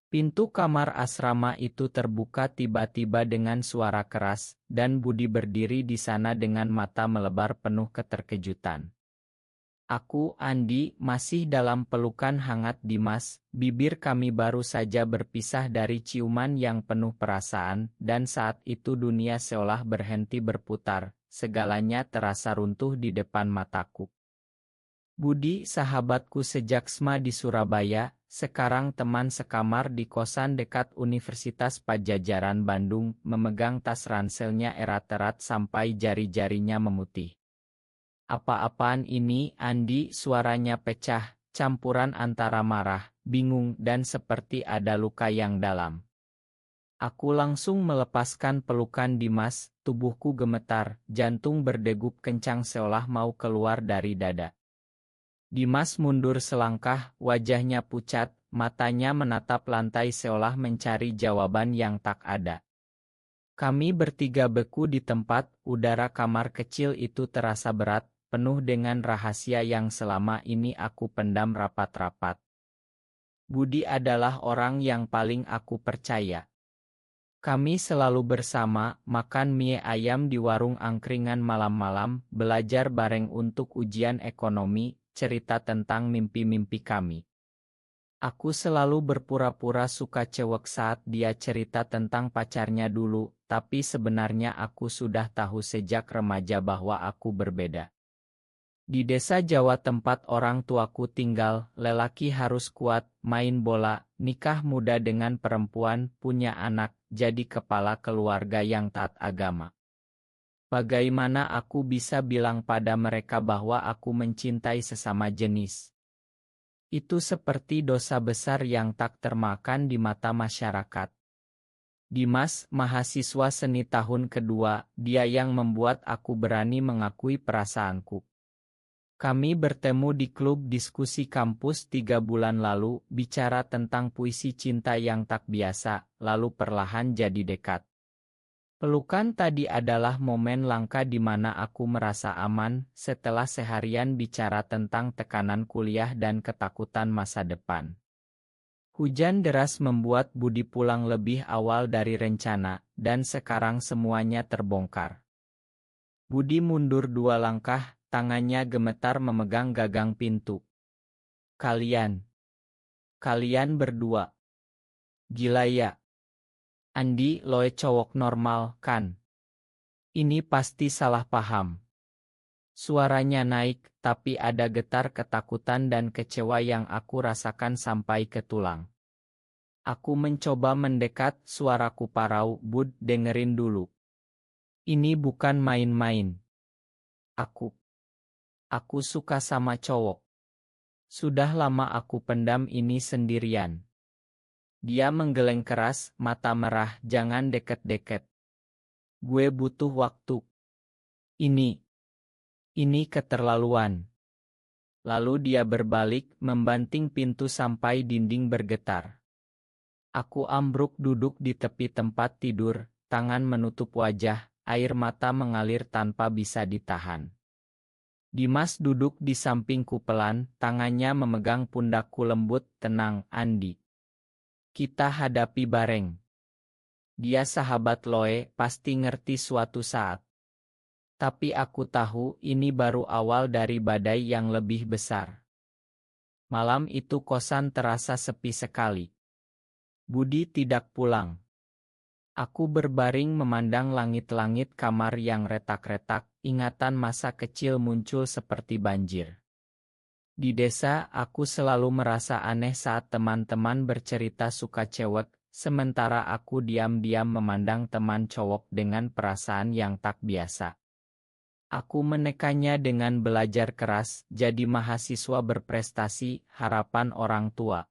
Pintu kamar asrama itu terbuka tiba-tiba dengan suara keras, dan Budi berdiri di sana dengan mata melebar penuh keterkejutan. Aku, Andi, masih dalam pelukan hangat Dimas, bibir kami baru saja berpisah dari ciuman yang penuh perasaan, dan saat itu dunia seolah berhenti berputar, segalanya terasa runtuh di depan mataku. Budi, sahabatku sejak SMA di Surabaya, sekarang teman sekamar di kosan dekat Universitas Padjadjaran Bandung, memegang tas ranselnya erat-erat sampai jari-jarinya memutih. Apa-apaan ini, Andi? Suaranya pecah, campuran antara marah, bingung, dan seperti ada luka yang dalam. Aku langsung melepaskan pelukan Dimas, tubuhku gemetar, jantung berdegup kencang seolah mau keluar dari dada. Dimas mundur selangkah, wajahnya pucat, matanya menatap lantai seolah mencari jawaban yang tak ada. Kami bertiga beku di tempat, udara kamar kecil itu terasa berat, penuh dengan rahasia yang selama ini aku pendam rapat-rapat. Budi adalah orang yang paling aku percaya. Kami selalu bersama, makan mie ayam di warung angkringan malam-malam, belajar bareng untuk ujian ekonomi, cerita tentang mimpi-mimpi kami. Aku selalu berpura-pura suka cewek saat dia cerita tentang pacarnya dulu, tapi sebenarnya aku sudah tahu sejak remaja bahwa aku berbeda. Di desa Jawa tempat orang tuaku tinggal, lelaki harus kuat, main bola, nikah muda dengan perempuan, punya anak, jadi kepala keluarga yang taat agama. Bagaimana aku bisa bilang pada mereka bahwa aku mencintai sesama jenis? Itu seperti dosa besar yang tak termakan di mata masyarakat. Dimas, mahasiswa seni tahun kedua, dia yang membuat aku berani mengakui perasaanku. Kami bertemu di klub diskusi kampus 3 bulan lalu, bicara tentang puisi cinta yang tak biasa, lalu perlahan jadi dekat. Pelukan tadi adalah momen langka di mana aku merasa aman, setelah seharian bicara tentang tekanan kuliah dan ketakutan masa depan. Hujan deras membuat Budi pulang lebih awal dari rencana, dan sekarang semuanya terbongkar. Budi mundur 2 langkah, tangannya gemetar memegang gagang pintu. Kalian berdua. Gila ya? Andi, loe cowok normal, kan? Ini pasti salah paham. Suaranya naik, tapi ada getar ketakutan dan kecewa yang aku rasakan sampai ke tulang. Aku mencoba mendekat, suaraku parau, Bud, dengerin dulu. Ini bukan main-main. Aku suka sama cowok. Sudah lama aku pendam ini sendirian. Dia menggeleng keras, mata merah, jangan deket-deket. Gue butuh waktu. Ini keterlaluan. Lalu dia berbalik, membanting pintu sampai dinding bergetar. Aku ambruk duduk di tepi tempat tidur, tangan menutup wajah, air mata mengalir tanpa bisa ditahan. Dimas duduk di sampingku pelan, tangannya memegang pundakku lembut, tenang, Andi. Kita hadapi bareng. Dia sahabat Loe, pasti ngerti suatu saat. Tapi aku tahu ini baru awal dari badai yang lebih besar. Malam itu kosan terasa sepi sekali. Budi tidak pulang. Aku berbaring memandang langit-langit kamar yang retak-retak, ingatan masa kecil muncul seperti banjir. Di desa, aku selalu merasa aneh saat teman-teman bercerita suka cewek, sementara aku diam-diam memandang teman cowok dengan perasaan yang tak biasa. Aku menekannya dengan belajar keras, jadi mahasiswa berprestasi, harapan orang tua.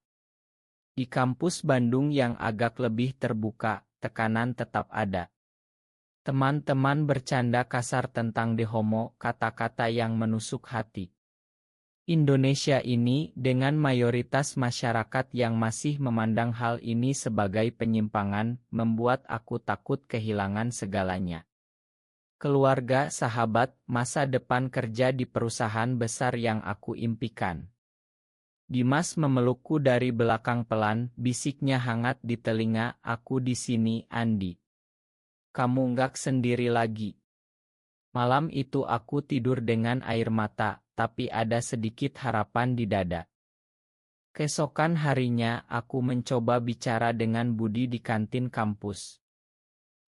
Di kampus Bandung yang agak lebih terbuka, tekanan tetap ada. Teman-teman bercanda kasar tentang dehomo, kata-kata yang menusuk hati. Indonesia ini, dengan mayoritas masyarakat yang masih memandang hal ini sebagai penyimpangan, membuat aku takut kehilangan segalanya. Keluarga, sahabat, masa depan kerja di perusahaan besar yang aku impikan. Dimas memelukku dari belakang pelan, bisiknya hangat di telinga, aku di sini, Andi. Kamu nggak sendiri lagi. Malam itu aku tidur dengan air mata, tapi ada sedikit harapan di dada. Keesokan harinya, aku mencoba bicara dengan Budi di kantin kampus.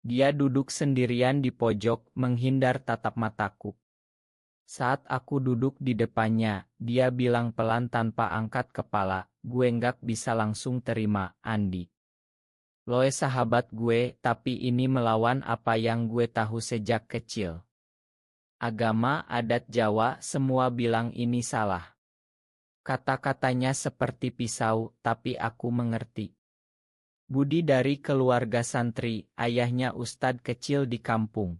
Dia duduk sendirian di pojok, menghindar tatap mataku. Saat aku duduk di depannya, dia bilang pelan tanpa angkat kepala, gue nggak bisa langsung terima, Andi. Loe sahabat gue, tapi ini melawan apa yang gue tahu sejak kecil. Agama, adat Jawa, semua bilang ini salah. Kata-katanya seperti pisau, tapi aku mengerti. Budi dari keluarga santri, ayahnya ustad kecil di kampung.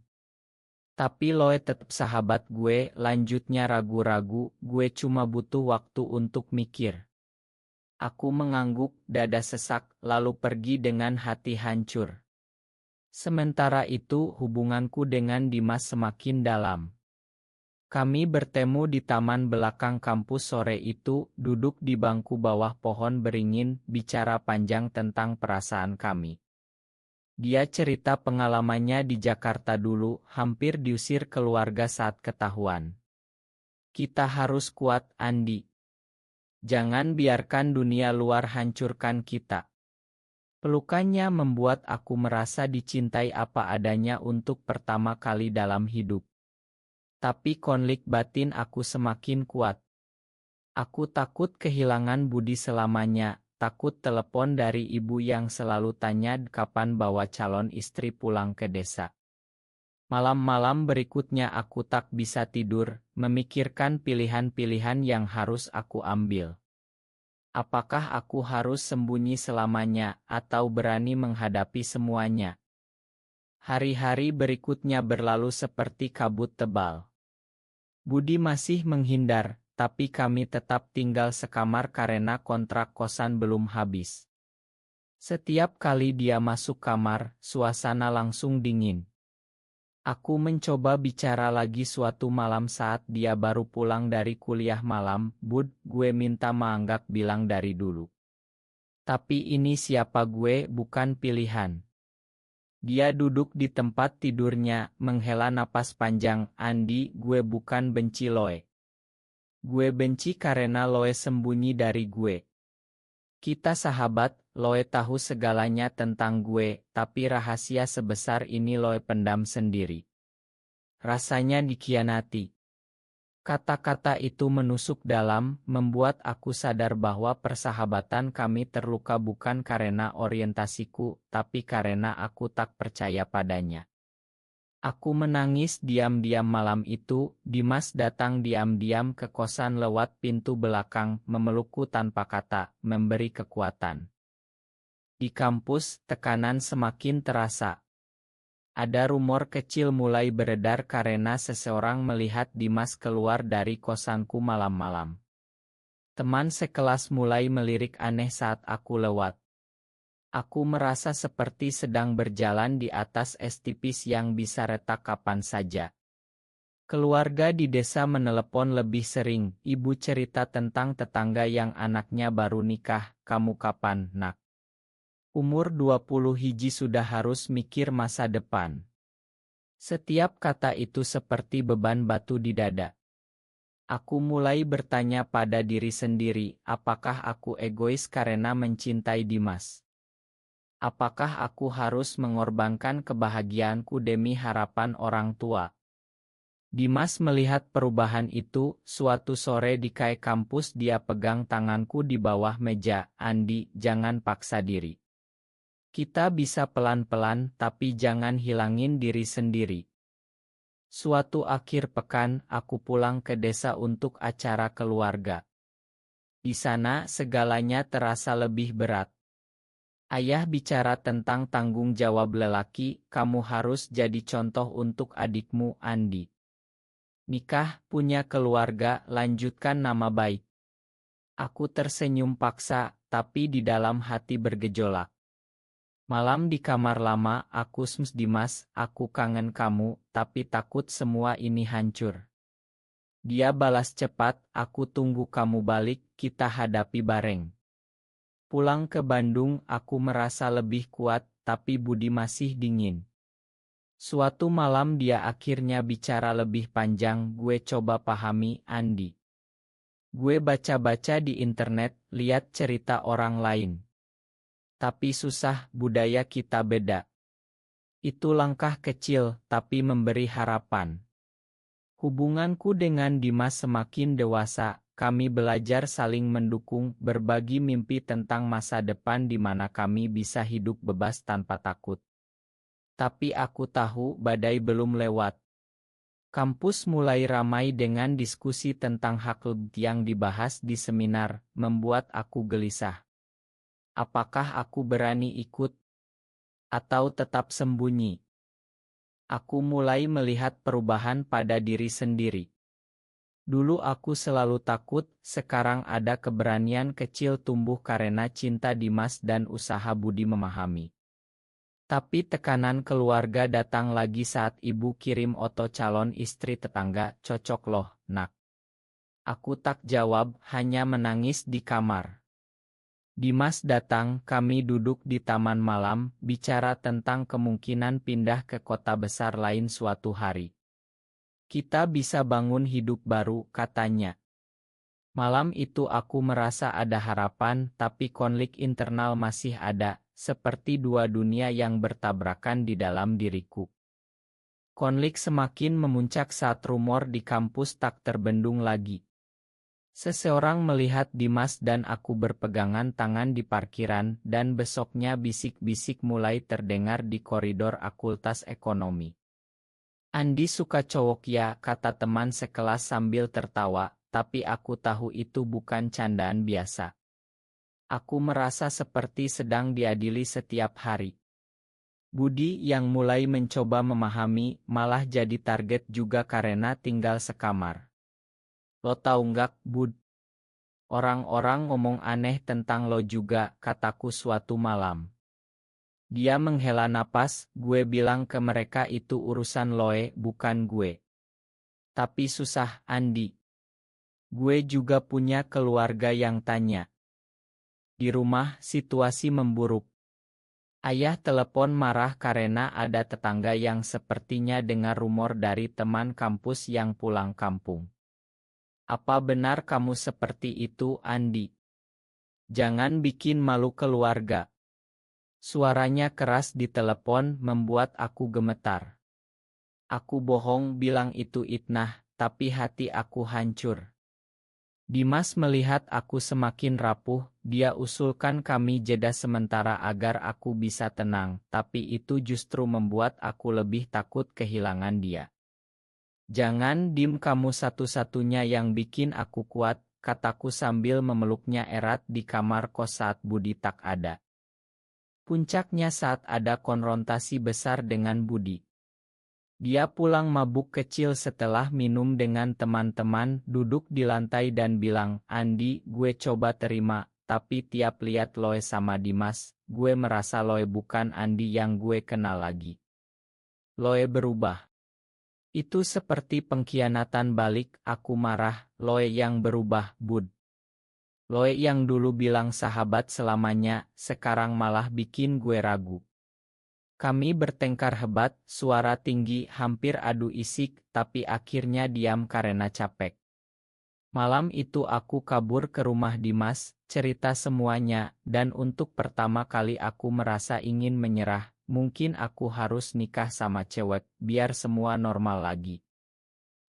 Tapi Loe tetap sahabat gue, lanjutnya ragu-ragu, gue cuma butuh waktu untuk mikir. Aku mengangguk, dada sesak, lalu pergi dengan hati hancur. Sementara itu hubunganku dengan Dimas semakin dalam. Kami bertemu di taman belakang kampus sore itu, duduk di bangku bawah pohon beringin, bicara panjang tentang perasaan kami. Dia cerita pengalamannya di Jakarta dulu, hampir diusir keluarga saat ketahuan. Kita harus kuat, Andi. Jangan biarkan dunia luar hancurkan kita. Pelukannya membuat aku merasa dicintai apa adanya untuk pertama kali dalam hidup. Tapi konflik batin aku semakin kuat. Aku takut kehilangan Budi selamanya. Takut telepon dari ibu yang selalu tanya kapan bawa calon istri pulang ke desa. Malam-malam berikutnya aku tak bisa tidur, memikirkan pilihan-pilihan yang harus aku ambil. Apakah aku harus sembunyi selamanya, atau berani menghadapi semuanya? Hari-hari berikutnya berlalu seperti kabut tebal. Budi masih menghindar, tapi kami tetap tinggal sekamar karena kontrak kosan belum habis. Setiap kali dia masuk kamar, suasana langsung dingin. Aku mencoba bicara lagi suatu malam saat dia baru pulang dari kuliah malam, Bud, gue minta maaf bilang dari dulu. Tapi ini siapa gue, bukan pilihan. Dia duduk di tempat tidurnya, menghela napas panjang, Andi, gue bukan benci Loe. Gue benci karena Loe sembunyi dari gue. Kita sahabat, Loe tahu segalanya tentang gue, tapi rahasia sebesar ini Loe pendam sendiri. Rasanya dikhianati. Kata-kata itu menusuk dalam, membuat aku sadar bahwa persahabatan kami terluka bukan karena orientasiku, tapi karena aku tak percaya padanya. Aku menangis diam-diam malam itu. Dimas datang diam-diam ke kosan lewat pintu belakang, memelukku tanpa kata, memberi kekuatan. Di kampus, tekanan semakin terasa. Ada rumor kecil mulai beredar karena seseorang melihat Dimas keluar dari kosanku malam-malam. Teman sekelas mulai melirik aneh saat aku lewat. Aku merasa seperti sedang berjalan di atas es tipis yang bisa retak kapan saja. Keluarga di desa menelepon lebih sering. Ibu cerita tentang tetangga yang anaknya baru nikah. Kamu kapan, nak? Umur 20 hiji sudah harus mikir masa depan. Setiap kata itu seperti beban batu di dada. Aku mulai bertanya pada diri sendiri, apakah aku egois karena mencintai Dimas? Apakah aku harus mengorbankan kebahagiaanku demi harapan orang tua? Dimas melihat perubahan itu. Suatu sore di kai kampus dia pegang tanganku di bawah meja, Andi, jangan paksa diri. Kita bisa pelan-pelan, tapi jangan hilangin diri sendiri. Suatu akhir pekan, aku pulang ke desa untuk acara keluarga. Di sana, segalanya terasa lebih berat. Ayah bicara tentang tanggung jawab lelaki, kamu harus jadi contoh untuk adikmu, Andi. Nikah, punya keluarga, lanjutkan nama baik. Aku tersenyum paksa, tapi di dalam hati bergejolak. Malam di kamar lama, aku Dimas, aku kangen kamu, tapi takut semua ini hancur. Dia balas cepat, aku tunggu kamu balik, kita hadapi bareng. Pulang ke Bandung, aku merasa lebih kuat, tapi Budi masih dingin. Suatu malam dia akhirnya bicara lebih panjang, gue coba pahami, Andi. Gue baca-baca di internet, lihat cerita orang lain. Tapi susah, budaya kita beda. Itu langkah kecil, tapi memberi harapan. Hubunganku dengan Dimas semakin dewasa, kami belajar saling mendukung, berbagi mimpi tentang masa depan di mana kami bisa hidup bebas tanpa takut. Tapi aku tahu badai belum lewat. Kampus mulai ramai dengan diskusi tentang hak yang dibahas di seminar, membuat aku gelisah. Apakah aku berani ikut? Atau tetap sembunyi? Aku mulai melihat perubahan pada diri sendiri. Dulu aku selalu takut, sekarang ada keberanian kecil tumbuh karena cinta Dimas dan usaha Budi memahami. Tapi tekanan keluarga datang lagi saat ibu kirim foto calon istri tetangga, cocok loh, nak. Aku tak jawab, hanya menangis di kamar. Dimas datang, kami duduk di taman malam, bicara tentang kemungkinan pindah ke kota besar lain suatu hari. Kita bisa bangun hidup baru, katanya. Malam itu aku merasa ada harapan, tapi konflik internal masih ada, seperti dua dunia yang bertabrakan di dalam diriku. Konflik semakin memuncak saat rumor di kampus tak terbendung lagi. Seseorang melihat Dimas dan aku berpegangan tangan di parkiran, dan besoknya bisik-bisik mulai terdengar di koridor Fakultas Ekonomi. Andi suka cowok ya, kata teman sekelas sambil tertawa, tapi aku tahu itu bukan candaan biasa. Aku merasa seperti sedang diadili setiap hari. Budi yang mulai mencoba memahami, malah jadi target juga karena tinggal sekamar. Lo tau nggak, Bud? Orang-orang ngomong aneh tentang lo juga, kataku suatu malam. Dia menghela napas, gue bilang ke mereka itu urusan loe, bukan gue. Tapi susah, Andi. Gue juga punya keluarga yang tanya. Di rumah, situasi memburuk. Ayah telepon marah karena ada tetangga yang sepertinya dengar rumor dari teman kampus yang pulang kampung. Apa benar kamu seperti itu, Andi? Jangan bikin malu keluarga. Suaranya keras di telepon membuat aku gemetar. Aku bohong bilang itu itnah, tapi hati aku hancur. Dimas melihat aku semakin rapuh, dia usulkan kami jeda sementara agar aku bisa tenang, tapi itu justru membuat aku lebih takut kehilangan dia. Jangan, Dim, kamu satu-satunya yang bikin aku kuat, kataku sambil memeluknya erat di kamar kos saat Budi tak ada. Puncaknya saat ada konfrontasi besar dengan Budi. Dia pulang mabuk kecil setelah minum dengan teman-teman, duduk di lantai dan bilang, Andi, gue coba terima, tapi tiap lihat Loe sama Dimas, gue merasa Loe bukan Andi yang gue kenal lagi. Loe berubah. Itu seperti pengkhianatan balik, aku marah, Loe yang berubah, Bud. Loe yang dulu bilang sahabat selamanya, sekarang malah bikin gue ragu. Kami bertengkar hebat, suara tinggi hampir adu isik, tapi akhirnya diam karena capek. Malam itu aku kabur ke rumah Dimas, cerita semuanya, dan untuk pertama kali aku merasa ingin menyerah, mungkin aku harus nikah sama cewek, biar semua normal lagi.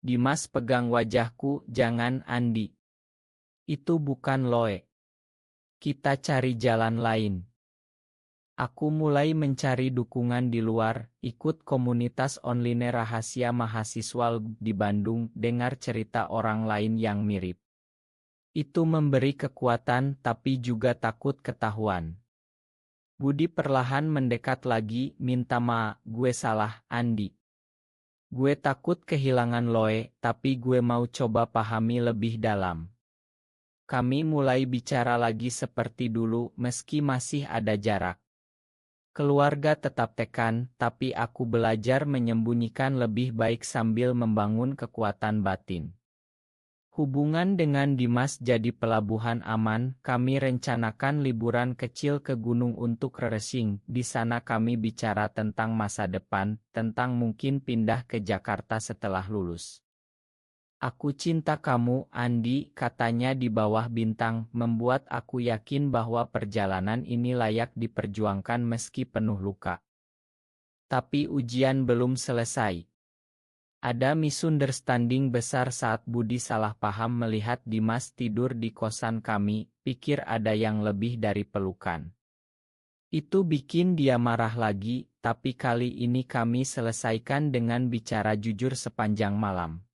Dimas pegang wajahku, jangan Andi. Itu bukan Loe. Kita cari jalan lain. Aku mulai mencari dukungan di luar, ikut komunitas online rahasia mahasiswa di Bandung, dengar cerita orang lain yang mirip. Itu memberi kekuatan tapi juga takut ketahuan. Budi perlahan mendekat lagi, minta maaf, gue salah, Andi. Gue takut kehilangan Loe, tapi gue mau coba pahami lebih dalam. Kami mulai bicara lagi seperti dulu meski masih ada jarak. Keluarga tetap tekan, tapi aku belajar menyembunyikan lebih baik sambil membangun kekuatan batin. Hubungan dengan Dimas jadi pelabuhan aman. Kami rencanakan liburan kecil ke gunung untuk refreshing. Di sana kami bicara tentang masa depan, tentang mungkin pindah ke Jakarta setelah lulus. Aku cinta kamu, Andi, katanya di bawah bintang, membuat aku yakin bahwa perjalanan ini layak diperjuangkan meski penuh luka. Tapi ujian belum selesai. Ada misunderstanding besar saat Budi salah paham melihat Dimas tidur di kosan kami, pikir ada yang lebih dari pelukan. Itu bikin dia marah lagi, tapi kali ini kami selesaikan dengan bicara jujur sepanjang malam.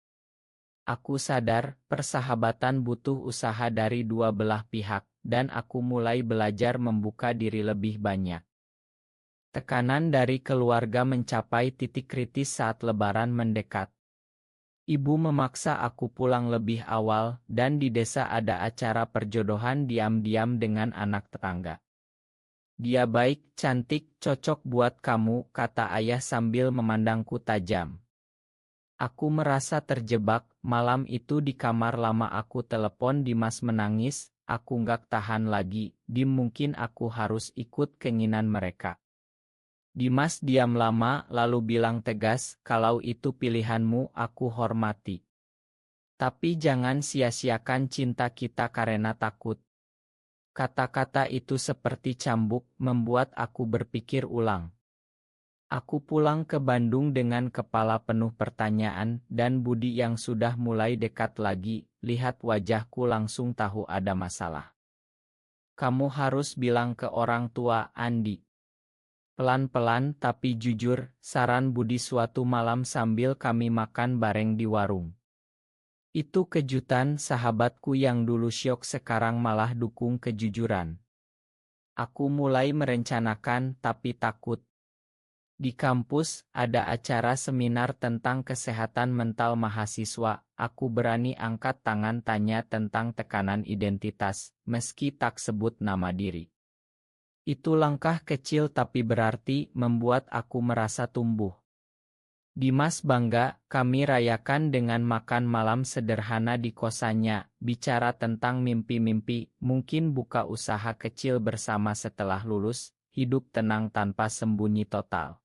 Aku sadar, persahabatan butuh usaha dari dua belah pihak, dan aku mulai belajar membuka diri lebih banyak. Tekanan dari keluarga mencapai titik kritis saat Lebaran mendekat. Ibu memaksa aku pulang lebih awal, dan di desa ada acara perjodohan diam-diam dengan anak tetangga. Dia baik, cantik, cocok buat kamu, kata ayah sambil memandangku tajam. Aku merasa terjebak. Malam itu di kamar lama aku telepon Dimas menangis, aku nggak tahan lagi, mungkin aku harus ikut keinginan mereka. Dimas diam lama lalu bilang tegas, kalau itu pilihanmu aku hormati. Tapi jangan sia-siakan cinta kita karena takut. Kata-kata itu seperti cambuk, membuat aku berpikir ulang. Aku pulang ke Bandung dengan kepala penuh pertanyaan, dan Budi yang sudah mulai dekat lagi, lihat wajahku langsung tahu ada masalah. Kamu harus bilang ke orang tua, Andi. Pelan-pelan tapi jujur, saran Budi suatu malam sambil kami makan bareng di warung. Itu kejutan, sahabatku yang dulu syok sekarang malah dukung kejujuran. Aku mulai merencanakan tapi takut. Di kampus, ada acara seminar tentang kesehatan mental mahasiswa. Aku berani angkat tangan tanya tentang tekanan identitas, meski tak sebut nama diri. Itu langkah kecil tapi berarti membuat aku merasa tumbuh. Dimas bangga, kami rayakan dengan makan malam sederhana di kosannya, bicara tentang mimpi-mimpi, mungkin buka usaha kecil bersama setelah lulus, hidup tenang tanpa sembunyi total.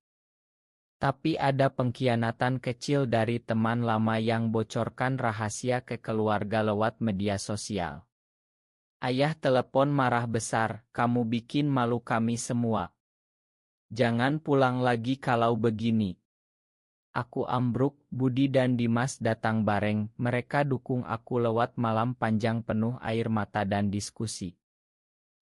Tapi ada pengkhianatan kecil dari teman lama yang bocorkan rahasia ke keluarga lewat media sosial. Ayah telepon marah besar, kamu bikin malu kami semua. Jangan pulang lagi kalau begini. Aku ambruk, Budi dan Dimas datang bareng, mereka dukung aku lewat malam panjang penuh air mata dan diskusi.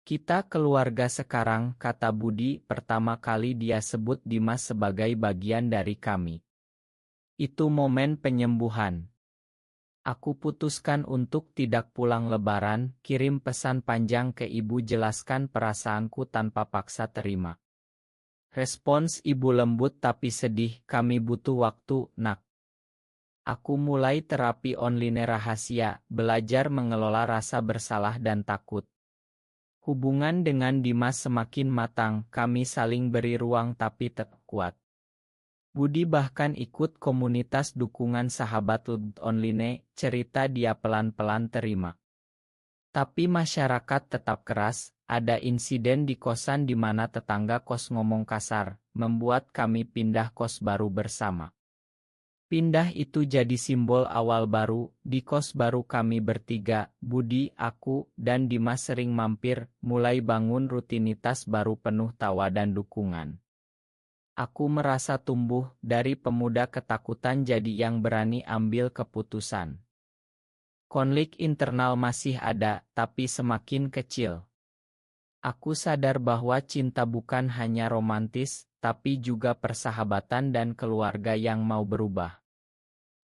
Kita keluarga sekarang, kata Budi, pertama kali dia sebut Dimas sebagai bagian dari kami. Itu momen penyembuhan. Aku putuskan untuk tidak pulang Lebaran, kirim pesan panjang ke ibu jelaskan perasaanku tanpa paksa terima. Respons ibu lembut tapi sedih, kami butuh waktu, nak. Aku mulai terapi online rahasia, belajar mengelola rasa bersalah dan takut. Hubungan dengan Dimas semakin matang, kami saling beri ruang tapi tetap kuat. Budi bahkan ikut komunitas dukungan sahabat online, cerita dia pelan-pelan terima. Tapi masyarakat tetap keras, ada insiden di kosan di mana tetangga kos ngomong kasar, membuat kami pindah kos baru bersama. Pindah itu jadi simbol awal baru, di kos baru kami bertiga, Budi, aku, dan Dimas sering mampir, mulai bangun rutinitas baru penuh tawa dan dukungan. Aku merasa tumbuh, dari pemuda ketakutan jadi yang berani ambil keputusan. Konflik internal masih ada, tapi semakin kecil. Aku sadar bahwa cinta bukan hanya romantis, tapi juga persahabatan dan keluarga yang mau berubah.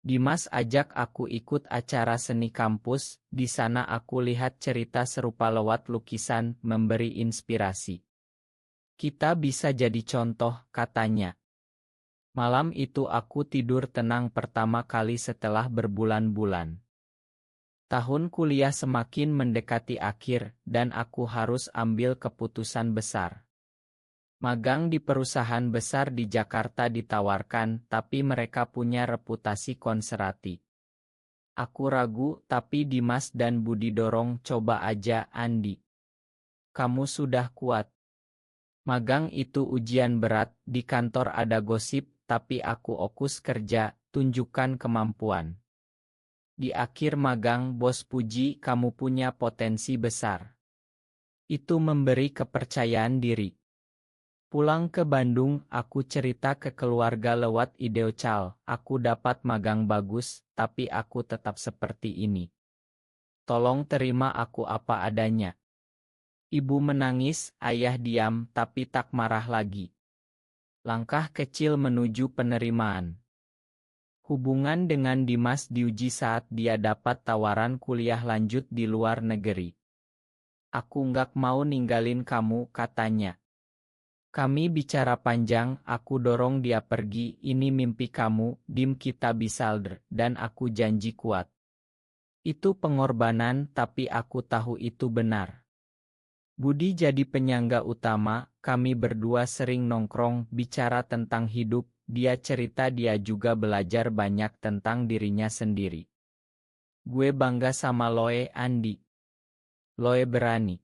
Dimas ajak aku ikut acara seni kampus, di sana aku lihat cerita serupa lewat lukisan, memberi inspirasi. Kita bisa jadi contoh, katanya. Malam itu aku tidur tenang pertama kali setelah berbulan-bulan. Tahun kuliah semakin mendekati akhir, dan aku harus ambil keputusan besar. Magang di perusahaan besar di Jakarta ditawarkan, tapi mereka punya reputasi konservatif. Aku ragu, tapi Dimas dan Budi dorong, coba aja, Andi. Kamu sudah kuat. Magang itu ujian berat, di kantor ada gosip, tapi aku fokus kerja, tunjukkan kemampuan. Di akhir magang, bos puji kamu punya potensi besar. Itu memberi kepercayaan diri. Pulang ke Bandung, aku cerita ke keluarga lewat Ideocal, aku dapat magang bagus, tapi aku tetap seperti ini. Tolong terima aku apa adanya. Ibu menangis, ayah diam, tapi tak marah lagi. Langkah kecil menuju penerimaan. Hubungan dengan Dimas diuji saat dia dapat tawaran kuliah lanjut di luar negeri. Aku nggak mau ninggalin kamu, katanya. Kami bicara panjang, aku dorong dia pergi, ini mimpi kamu, Dim kita bisalder, dan aku janji kuat. Itu pengorbanan, tapi aku tahu itu benar. Budi jadi penyangga utama, kami berdua sering nongkrong, bicara tentang hidup, dia cerita dia juga belajar banyak tentang dirinya sendiri. Gue bangga sama Loe, Andi. Loe berani.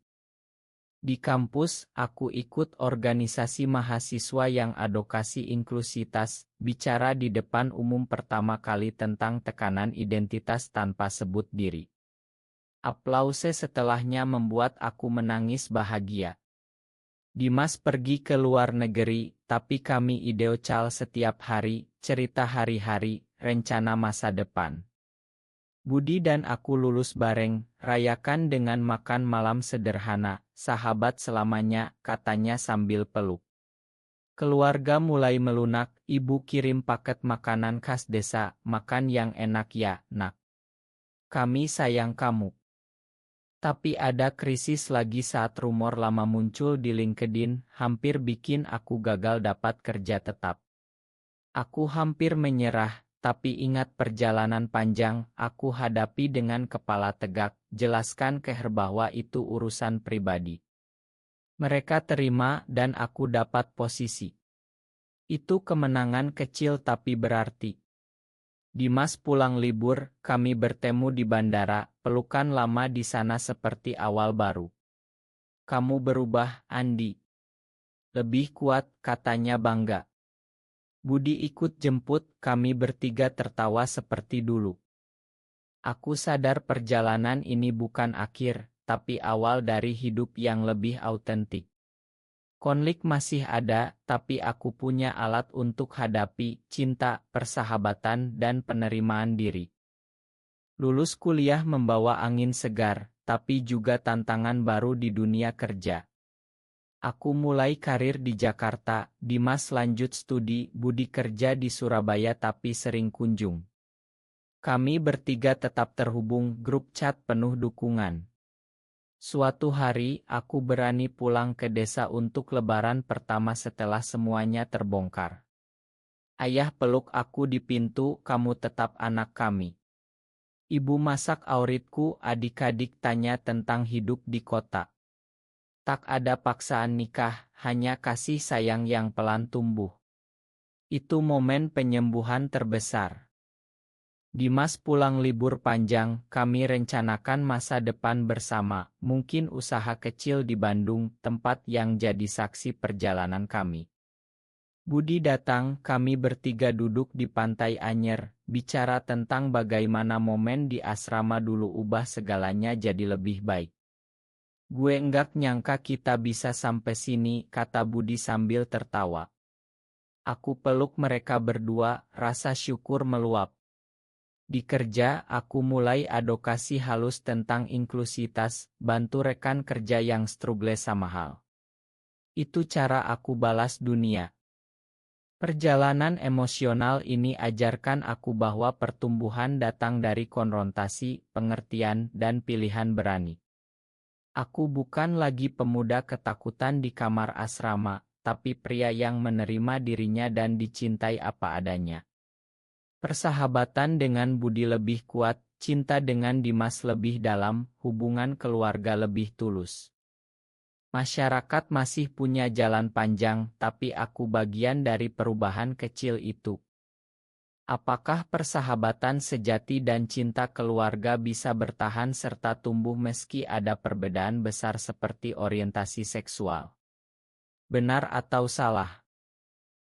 Di kampus, aku ikut organisasi mahasiswa yang advokasi inklusitas, bicara di depan umum pertama kali tentang tekanan identitas tanpa sebut diri. Aplause setelahnya membuat aku menangis bahagia. Dimas pergi ke luar negeri, tapi kami Ideocal setiap hari, cerita hari-hari, rencana masa depan. Budi dan aku lulus bareng, rayakan dengan makan malam sederhana, sahabat selamanya, katanya sambil peluk. Keluarga mulai melunak, ibu kirim paket makanan khas desa, makan yang enak ya, nak. Kami sayang kamu. Tapi ada krisis lagi saat rumor lama muncul di LinkedIn, hampir bikin aku gagal dapat kerja tetap. Aku hampir menyerah. Tapi ingat perjalanan panjang, aku hadapi dengan kepala tegak, jelaskan ke Her bahwa itu urusan pribadi. Mereka terima dan aku dapat posisi. Itu kemenangan kecil tapi berarti. Dimas pulang libur, kami bertemu di bandara, pelukan lama di sana seperti awal baru. Kamu berubah, Andi. Lebih kuat, katanya bangga. Budi ikut jemput, kami bertiga tertawa seperti dulu. Aku sadar perjalanan ini bukan akhir, tapi awal dari hidup yang lebih autentik. Konflik masih ada, tapi aku punya alat untuk hadapi cinta, persahabatan, dan penerimaan diri. Lulus kuliah membawa angin segar, tapi juga tantangan baru di dunia kerja. Aku mulai karir di Jakarta, Dimas lanjut studi, Budi kerja di Surabaya tapi sering kunjung. Kami bertiga tetap terhubung, grup chat penuh dukungan. Suatu hari, aku berani pulang ke desa untuk lebaran pertama setelah semuanya terbongkar. Ayah peluk aku di pintu, kamu tetap anak kami. Ibu masak auritku, adik-adik tanya tentang hidup di kota. Tak ada paksaan nikah, hanya kasih sayang yang pelan tumbuh. Itu momen penyembuhan terbesar. Dimas pulang libur panjang, kami rencanakan masa depan bersama, mungkin usaha kecil di Bandung, tempat yang jadi saksi perjalanan kami. Budi datang, kami bertiga duduk di Pantai Anyer, bicara tentang bagaimana momen di asrama dulu ubah segalanya jadi lebih baik. Gue enggak nyangka kita bisa sampai sini, kata Budi sambil tertawa. Aku peluk mereka berdua, rasa syukur meluap. Di kerja, aku mulai advokasi halus tentang inklusitas, bantu rekan kerja yang struggle sama hal. Itu cara aku balas dunia. Perjalanan emosional ini ajarkan aku bahwa pertumbuhan datang dari konfrontasi, pengertian, dan pilihan berani. Aku bukan lagi pemuda ketakutan di kamar asrama, tapi pria yang menerima dirinya dan dicintai apa adanya. Persahabatan dengan Budi lebih kuat, cinta dengan Dimas lebih dalam, hubungan keluarga lebih tulus. Masyarakat masih punya jalan panjang, tapi aku bagian dari perubahan kecil itu. Apakah persahabatan sejati dan cinta keluarga bisa bertahan serta tumbuh meski ada perbedaan besar seperti orientasi seksual? Benar atau salah?